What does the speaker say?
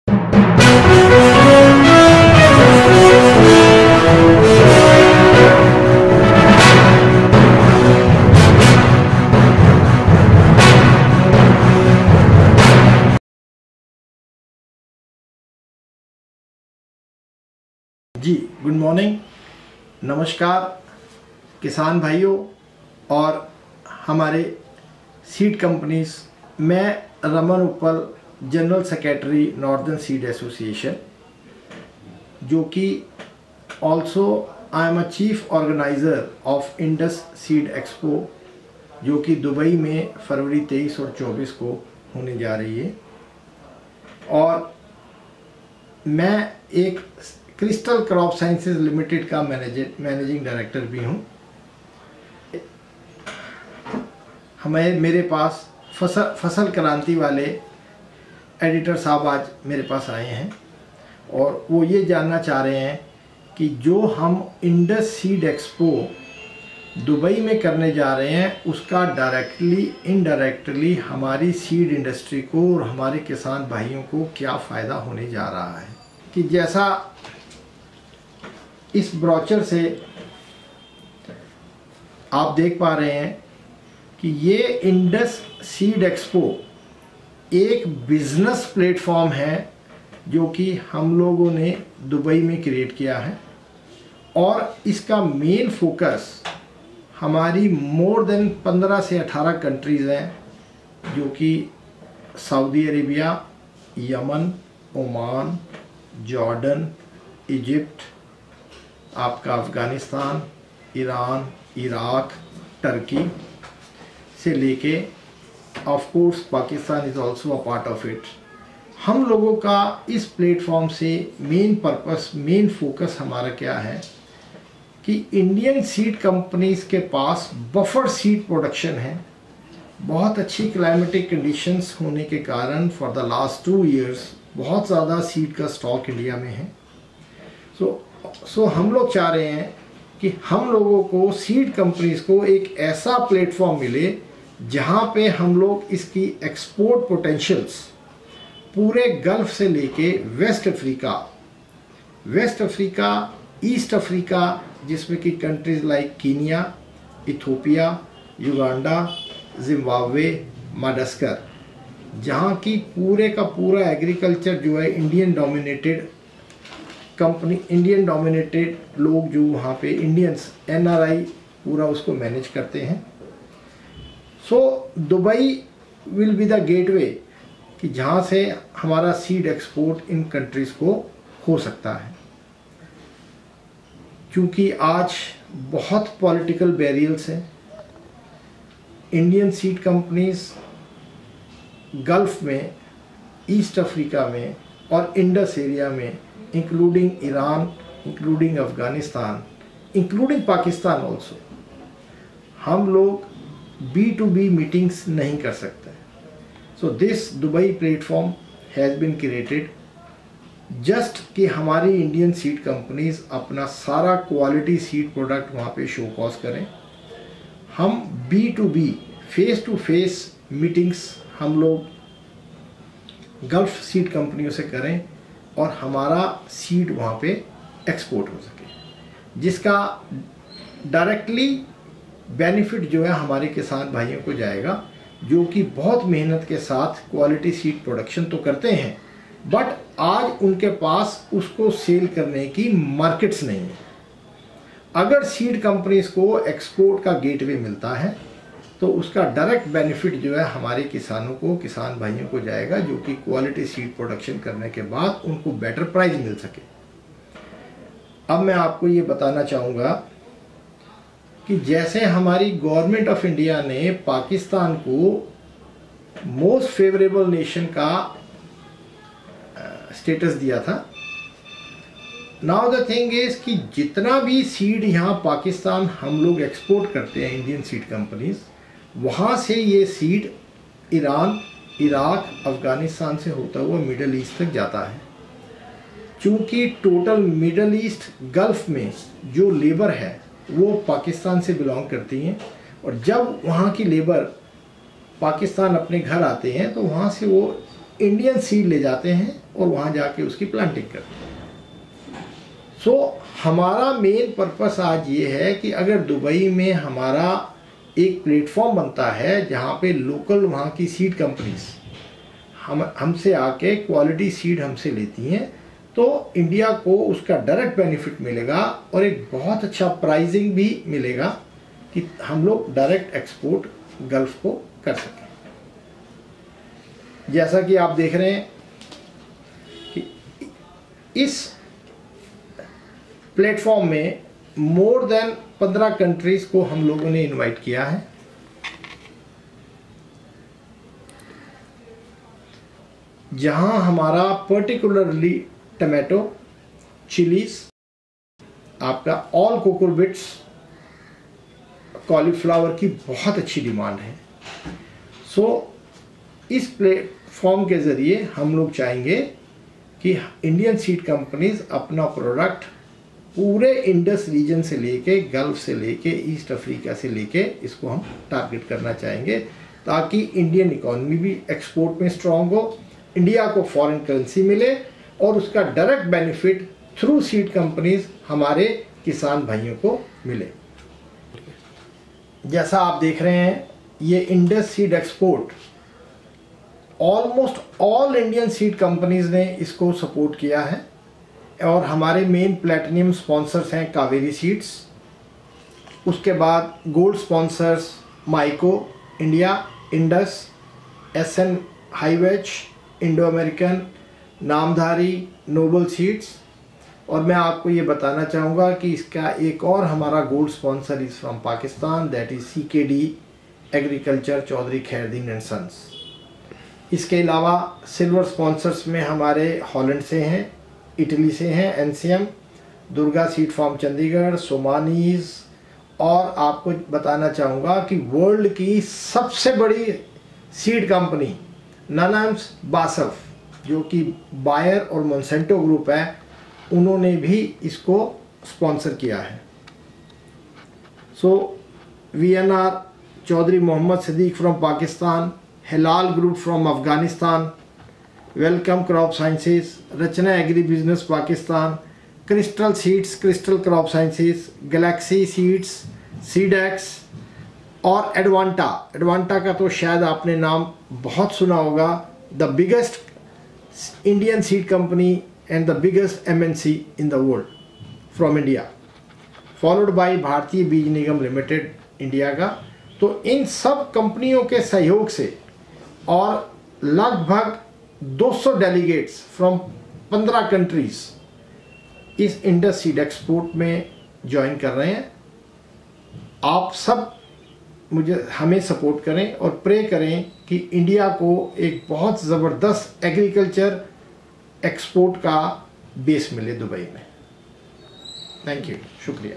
जी good morning, नमस्कार किसान भाइयों और हमारे सीड कंपनीज। मैं रमन उपल, general secretary northern seed association, जो कि also I am a chief organiser of Indus seed expo, जो कि दुबई में फरवरी 23 और 24 को होने जा रही है। और मैं एक क्रिस्टल क्रॉप साइंसेज लिमिटेड का मैनेजिंग डायरेक्टर भी हूँ। मेरे पास फसल क्रांति वाले एडिटर साहब आज मेरे पास आए हैं और वो ये जानना चाह रहे हैं कि जो हम इंडस सीड एक्सपो दुबई में करने जा रहे हैं उसका डायरेक्टली इनडायरेक्टली हमारी सीड इंडस्ट्री को और हमारे किसान भाइयों को क्या फ़ायदा होने जा रहा है। कि जैसा इस ब्रोचर से आप देख पा रहे हैं कि ये इंडस सीड एक्सपो एक बिजनेस प्लेटफॉर्म है जो कि हम लोगों ने दुबई में क्रिएट किया है। और इसका मेन फोकस हमारी मोर देन 15 से 18 कंट्रीज़ हैं, जो कि Saudi Arabia, Yemen, Oman, Jordan, Egypt, आपका अफ़गानिस्तान, ईरान, इराक, टर्की से लेके of course Pakistan is also a part of it. हम लोगों का इस प्लेटफॉर्म से मेन फोकस हमारा क्या है कि इंडियन सीड कंपनीज के पास बफर सीड प्रोडक्शन है। बहुत अच्छी क्लाइमेटिक कंडीशंस होने के कारण फॉर द लास्ट 2 years बहुत ज़्यादा सीड का स्टॉक इंडिया में है। सो हम लोग चाह रहे हैं कि हम लोगों को सीड कंपनीज को एक ऐसा प्लेटफॉर्म मिले जहां पे हम लोग इसकी एक्सपोर्ट पोटेंशियल्स पूरे गल्फ से लेके वेस्ट अफ्रीका, ईस्ट अफ्रीका, जिसमें कि countries like Kenya, Ethiopia, Uganda, Zimbabwe, Madagascar, जहाँ की पूरे का पूरा एग्रीकल्चर जो है इंडियन डोमिनेटेड लोग जो वहाँ पे इंडियंस NRI पूरा उसको मैनेज करते हैं। So Dubai will be the gateway कि जहाँ से हमारा सीड एक्सपोर्ट इन कंट्रीज़ को हो सकता है। क्योंकि आज बहुत पॉलिटिकल बैरियर्स हैं। इंडियन सीड कंपनीज गल्फ में, ईस्ट अफ्रीका में और इंडस एरिया में, including Iran, including Afghanistan, including Pakistan also, हम लोग B2B मीटिंग्स नहीं कर सकते। So this Dubai platform has been created just कि हमारी इंडियन सीड कंपनीज अपना सारा क्वालिटी सीड प्रोडक्ट वहाँ पे शो कॉज करें। हम B2B face to face meetings हम लोग गल्फ सीड कंपनियों से करें और हमारा सीड वहाँ पे एक्सपोर्ट हो सके, जिसका डायरेक्टली बेनिफिट जो है हमारे किसान भाइयों को जाएगा, जो कि बहुत मेहनत के साथ क्वालिटी सीड प्रोडक्शन तो करते हैं, बट आज उनके पास उसको सेल करने की मार्केट्स नहीं है। अगर सीड कंपनीज को एक्सपोर्ट का गेटवे मिलता है तो उसका डायरेक्ट बेनिफिट जो है हमारे किसानों को, किसान भाइयों को जाएगा, जो कि क्वालिटी सीड प्रोडक्शन करने के बाद उनको बेटर प्राइस मिल सके। अब मैं आपको ये बताना चाहूँगा कि जैसे हमारी गवर्नमेंट ऑफ इंडिया ने पाकिस्तान को मोस्ट फेवरेबल नेशन का स्टेटस दिया था, नाउ द थिंग इज कि जितना भी सीड यहाँ पाकिस्तान हम लोग एक्सपोर्ट करते हैं इंडियन सीड कंपनीज, वहाँ से ये सीड ईरान, इराक, अफ़गानिस्तान से होता हुआ मिडल ईस्ट तक जाता है। चूँकि टोटल मिडल ईस्ट गल्फ में जो लेबर है वो पाकिस्तान से बिलोंग करती हैं, और जब वहाँ की लेबर पाकिस्तान अपने घर आते हैं तो वहाँ से वो इंडियन सीड ले जाते हैं और वहाँ जाके उसकी प्लांटिंग करते हैं। सो हमारा मेन पर्पस आज ये है कि अगर दुबई में हमारा एक प्लेटफॉर्म बनता है जहाँ पे लोकल वहाँ की सीड कंपनीज हमसे आके क्वालिटी सीड हमसे लेती हैं, तो इंडिया को उसका डायरेक्ट बेनिफिट मिलेगा और एक बहुत अच्छा प्राइसिंग भी मिलेगा कि हम लोग डायरेक्ट एक्सपोर्ट गल्फ को कर सकें। जैसा कि आप देख रहे हैं कि इस प्लेटफॉर्म में मोर देन 15 कंट्रीज को हम लोगों ने इनवाइट किया है। जहां हमारा पर्टिकुलरली टमाटो, चिलीज, आपका ऑल कोकोबिट्स, कॉलीफ्लावर की बहुत अच्छी डिमांड है। सो इस प्लेटफॉर्म के ज़रिए हम लोग चाहेंगे कि इंडियन सीड कंपनीज अपना प्रोडक्ट पूरे इंडस रीजन से लेके, गल्फ से लेके, ईस्ट अफ्रीका से लेके इसको हम टारगेट करना चाहेंगे, ताकि इंडियन इकोनॉमी भी एक्सपोर्ट में स्ट्रांग हो, इंडिया को फॉरेन करेंसी मिले और उसका direct benefit through seed companies हमारे किसान भाइयों को मिले। जैसा आप देख रहे हैं, ये Indus seed export almost all Indian seed companies ने इसको सपोर्ट किया है और हमारे मेन प्लैटिनम स्पॉन्सर्स हैं कावेरी सीड्स, उसके बाद gold sponsors Mahyco India, Indus, SN highways, Indo American, Namdhari, noble seeds. और मैं आपको ये बताना चाहूँगा कि इसका एक और हमारा gold sponsor is from Pakistan, that is CKD agriculture, Chaudhary Khairdin and sons. इसके अलावा सिल्वर स्पॉन्सर्स में हमारे हॉलैंड से हैं, इटली से हैं NCM, Durga seed farm Chandigarh, Somani's, और आपको बताना चाहूँगा कि वर्ल्ड की सबसे बड़ी सीड कंपनी नानाम्स बासफ, जो कि बायर और मोंसेंटो ग्रुप है, उन्होंने भी इसको स्पॉन्सर किया है। So VNR Chaudhary Mohammad Sadiq from Pakistan, Hilal Group from Afghanistan, Welcome Crop Sciences, Rachna Agri Business Pakistan, Crystal Seeds, Crystal Crop Sciences, Galaxy Seeds, Seedex और एडवांटा का तो शायद आपने नाम बहुत सुना होगा, the biggest Indian seed company and the biggest MNC in the world from India, followed by भारतीय बीज निगम लिमिटेड इंडिया का। तो इन सब कंपनियों के सहयोग से और लगभग 200 डेलीगेट्स फ्रॉम 15 कंट्रीज इस इंडस सीड एक्सपोर्ट में ज्वाइन कर रहे हैं। आप सब हमें सपोर्ट करें और प्रे करें कि इंडिया को एक बहुत ज़बरदस्त एग्रीकल्चर एक्सपोर्ट का बेस मिले दुबई में। थैंक यू, शुक्रिया।